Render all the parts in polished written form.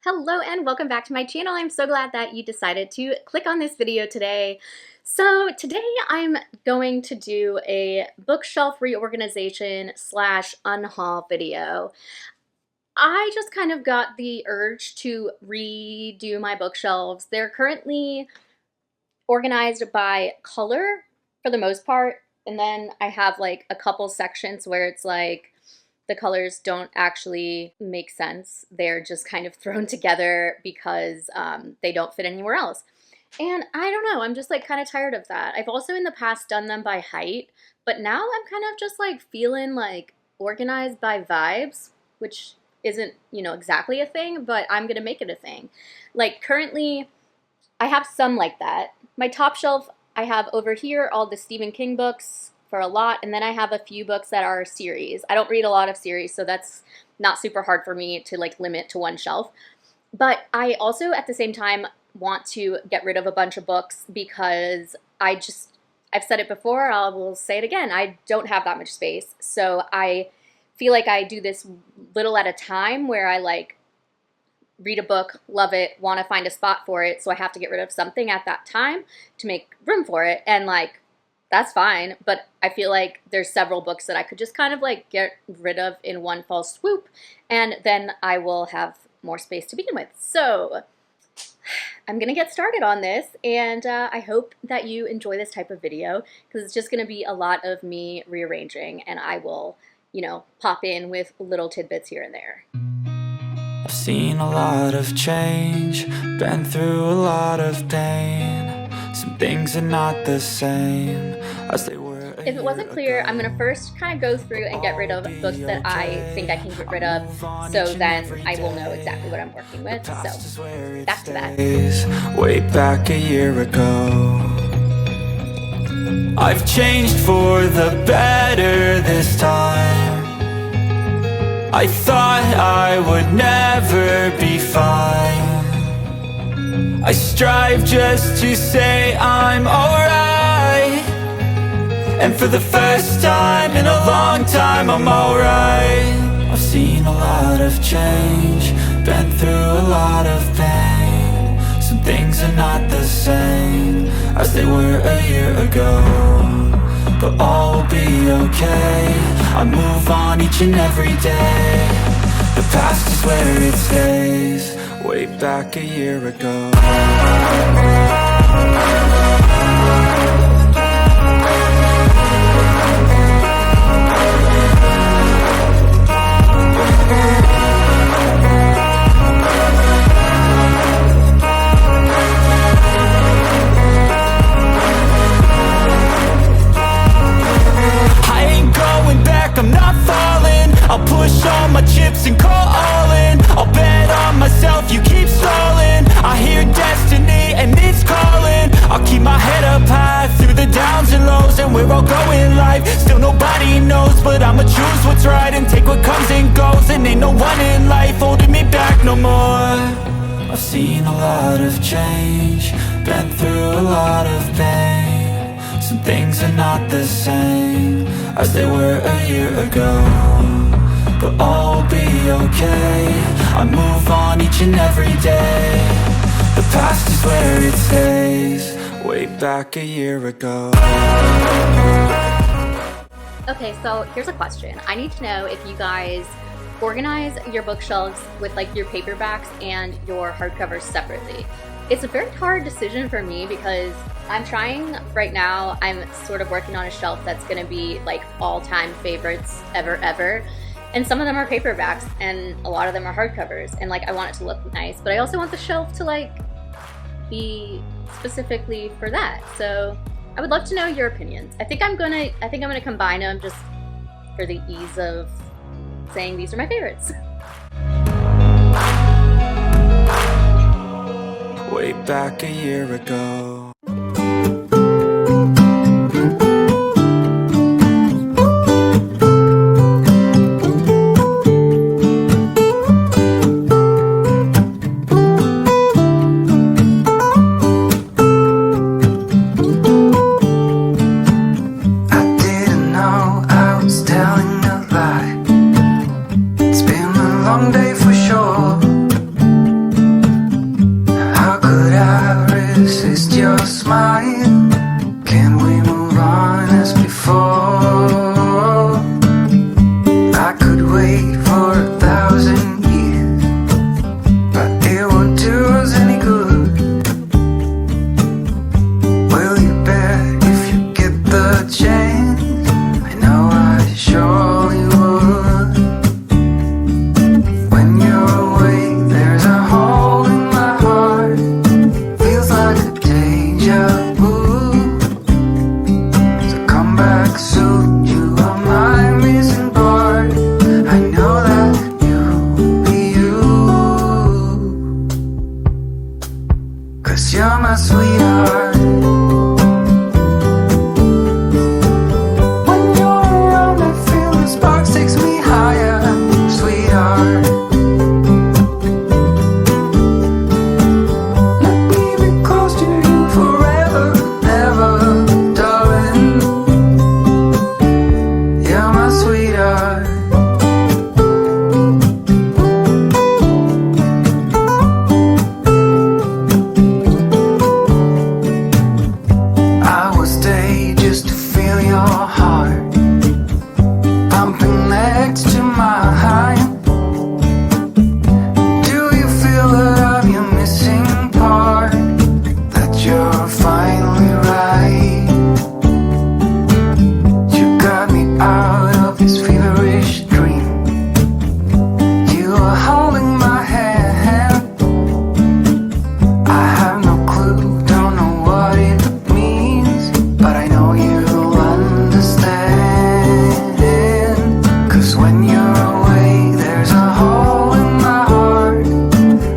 Hello and welcome back to my channel. I'm so glad that you decided to click on this video today. So today I'm going to do a bookshelf reorganization slash unhaul video. I just kind of got the urge to redo my bookshelves. They're currently organized by color for the most part, and then I have like a couple sections where it's like the colors don't actually make sense. They're just kind of thrown together because they don't fit anywhere else. And I don't know, I'm just like kind of tired of that. I've also in the past done them by height, but now I'm kind of just like feeling like organized by vibes, which isn't, exactly a thing, but I'm gonna make it a thing. Like currently, I have some like that. My top shelf, I have over here all the Stephen King books for a lot, and then I have a few books that are series. I don't read a lot of series, so that's not super hard for me to like limit to one shelf. But I also at the same time want to get rid of a bunch of books because I've said it before, I will say it again, I don't have that much space. So I feel like I do this little at a time where I like read a book, love it, want to find a spot for it, so I have to get rid of something at that time to make room for it, and like that's fine, but I feel like there's several books that I could just kind of like get rid of in one fell swoop, and then I will have more space to begin with. So I'm gonna get started on this, and I hope that you enjoy this type of video because it's just gonna be a lot of me rearranging, and I will, pop in with little tidbits here and there. I've seen a lot of change, been through a lot of pain. Some things are not the same as they were. If it wasn't clear, I'm going to first kind of go through and get rid of books that I think I can get rid of, so then I will know exactly what I'm working with. So, back to that. Way back a year ago, I've changed for the better this time. I thought I would never be fine. I strive just to say I'm alright, and for the first time in a long time I'm alright. I've seen a lot of change, been through a lot of pain. Some things are not the same as they were a year ago, but all will be okay. I move on each and every day. The past is where it stays. Way back a year ago. I ain't going back, I'm not falling. I'll push all my chips and call all in. I'll bet on myself, you keep stalling. I hear destiny and it's calling. I'll keep my head up high through the downs and lows, and we're all going life. Still nobody knows, but I'ma choose what's right and take what comes and goes. And ain't no one in life holding me back no more. I've seen a lot of change, been through a lot of pain. Some things are not the same as they were a year ago, but all will be okay. I move on each and every day. The past is where it stays. Way back a year ago. Okay, so here's a question. I need to know if you guys organize your bookshelves with like your paperbacks and your hardcovers separately. It's a very hard decision for me because I'm trying right now, I'm sort of working on a shelf that's gonna be like all-time favorites ever. And some of them are paperbacks and a lot of them are hardcovers, and like I want it to look nice, but I also want the shelf to like be specifically for that. So I would love to know your opinions. I think I'm gonna combine them just for the ease of saying these are my favorites. Way back a year ago. Long day for sure. you're away, there's a hole in my heart.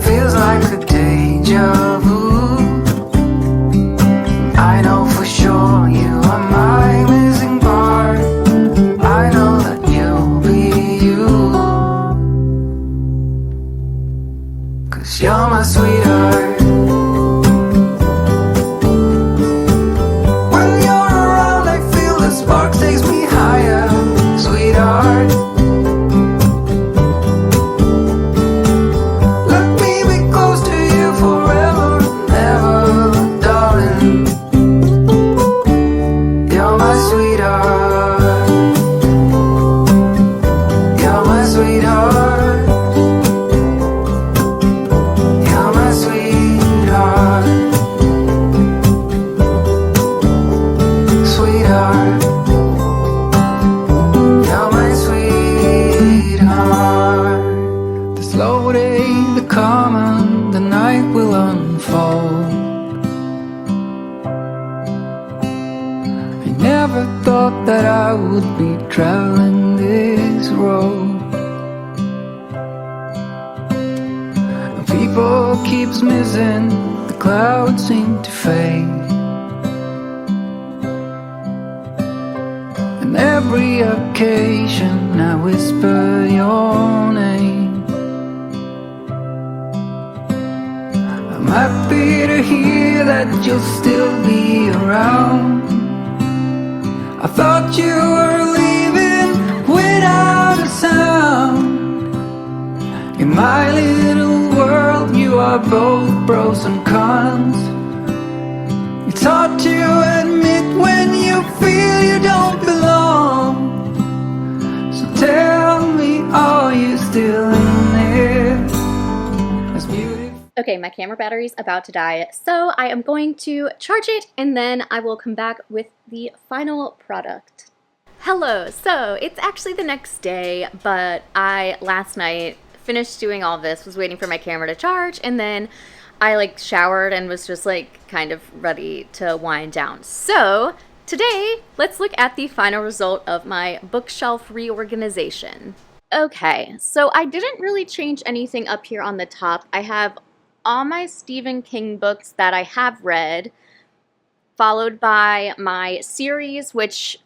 Feels like a deja vu. I know for sure you are my missing part. I know that you'll be you, 'cause you're my sweetheart. When you're around, I feel the spark takes me higher, sweetheart. Let me be close to you forever and ever, darling. You're my sweetheart. You're my sweetheart. You're my sweetheart. Sweetheart. You're my sweetheart. The slow day, the calm, and the night will unfold. I never thought that I would be traveling this road. People keeps missing, the clouds seem to fade. And every occasion I whisper your name. I'm happy to hear that you'll still be around. I thought you were leaving without a sound. In my little world, you are both pros and cons. It's hard to admit when you feel you don't belong. So tell me, are you still in there? As beautiful. Okay, my camera battery's about to die, so I am going to charge it and then I will come back with the final product. Hello, so it's actually the next day, but I last night finished doing all this, was waiting for my camera to charge, and then I like showered and was just like kind of ready to wind down. So today, let's look at the final result of my bookshelf reorganization. Okay, so I didn't really change anything up here on the top. I have all my Stephen King books that I have read, followed by my series, which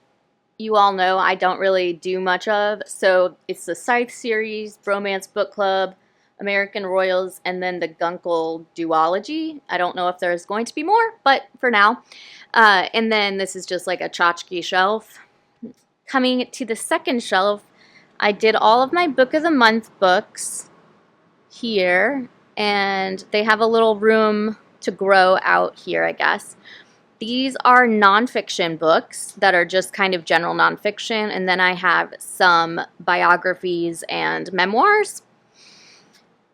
you all know I don't really do much of. So it's the Scythe series, Bromance Book Club, American Royals, and then the Gunkel duology. I don't know if there's going to be more, but for now. And then this is just like a tchotchke shelf. Coming to the second shelf, I did all of my Book of the Month books here, and they have a little room to grow out here, I guess. These are nonfiction books that are just kind of general nonfiction, and then I have some biographies and memoirs.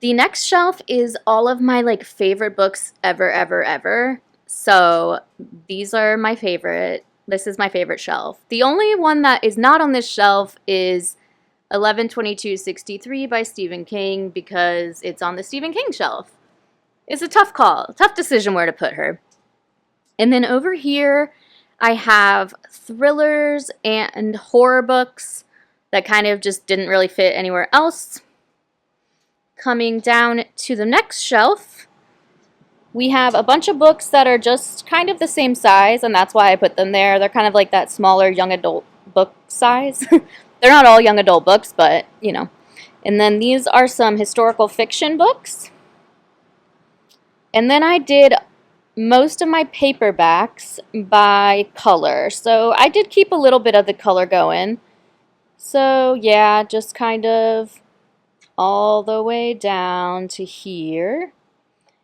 The next shelf is all of my like favorite books ever. So these are my favorite. This is my favorite shelf. The only one that is not on this shelf is 11/22/63 by Stephen King, because it's on the Stephen King shelf. It's a tough call, tough decision where to put her. And then over here, I have thrillers and horror books that kind of just didn't really fit anywhere else. Coming down to the next shelf, we have a bunch of books that are just kind of the same size, and that's why I put them there. They're kind of like that smaller young adult book size. They're not all young adult books, but, you know. And then these are some historical fiction books. And then I did most of my paperbacks by color. So I did keep a little bit of the color going. So yeah, just kind of all the way down to here.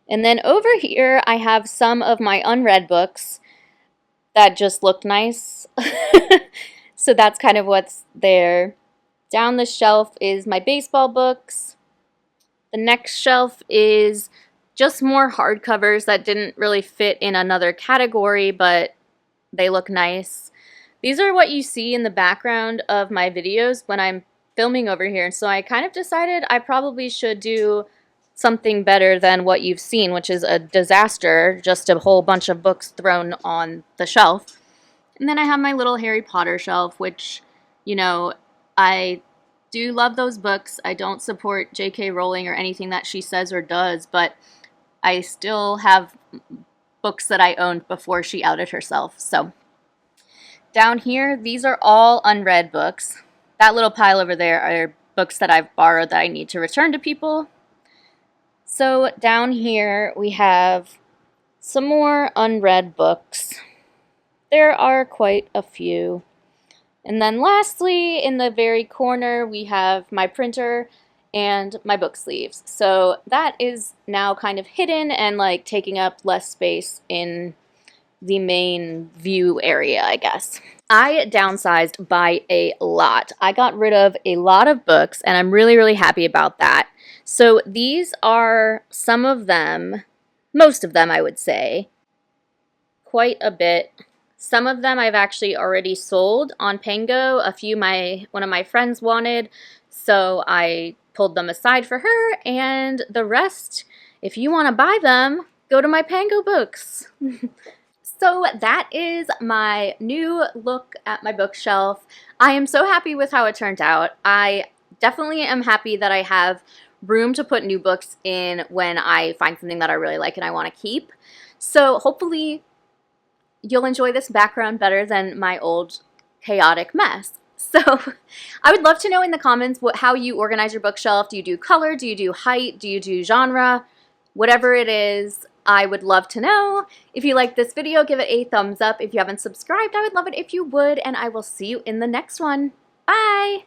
And then over here I have some of my unread books that just look nice. So that's kind of what's there. Down the shelf is my baseball books. The next shelf is just more hardcovers that didn't really fit in another category, but they look nice. These are what you see in the background of my videos when I'm filming over here. So I kind of decided I probably should do something better than what you've seen, which is a disaster, just a whole bunch of books thrown on the shelf. And then I have my little Harry Potter shelf, which, you know, I do love those books. I don't support J.K. Rowling or anything that she says or does, but I still have books that I owned before she outed herself. So down here, these are all unread books. That little pile over there are books that I've borrowed that I need to return to people. So down here we have some more unread books. There are quite a few. And then lastly, in the very corner, we have my printer and my book sleeves. So that is now kind of hidden and like taking up less space in the main view area, I guess. I downsized by a lot. I got rid of a lot of books, and I'm really, really happy about that. So these are some of them, most of them, I would say, quite a bit. Some of them I've actually already sold on Pango. A few one of my friends wanted, so I pulled them aside for her, and the rest, if you want to buy them, go to my Pango books. So that is my new look at my bookshelf. I am so happy with how it turned out. I definitely am happy that I have room to put new books in when I find something that I really like and I want to keep. So hopefully you'll enjoy this background better than my old chaotic mess. So I would love to know in the comments how you organize your bookshelf. Do you do color? Do you do height? Do you do genre? Whatever it is, I would love to know. If you like this video, give it a thumbs up. If you haven't subscribed, I would love it if you would, and I will see you in the next one. Bye!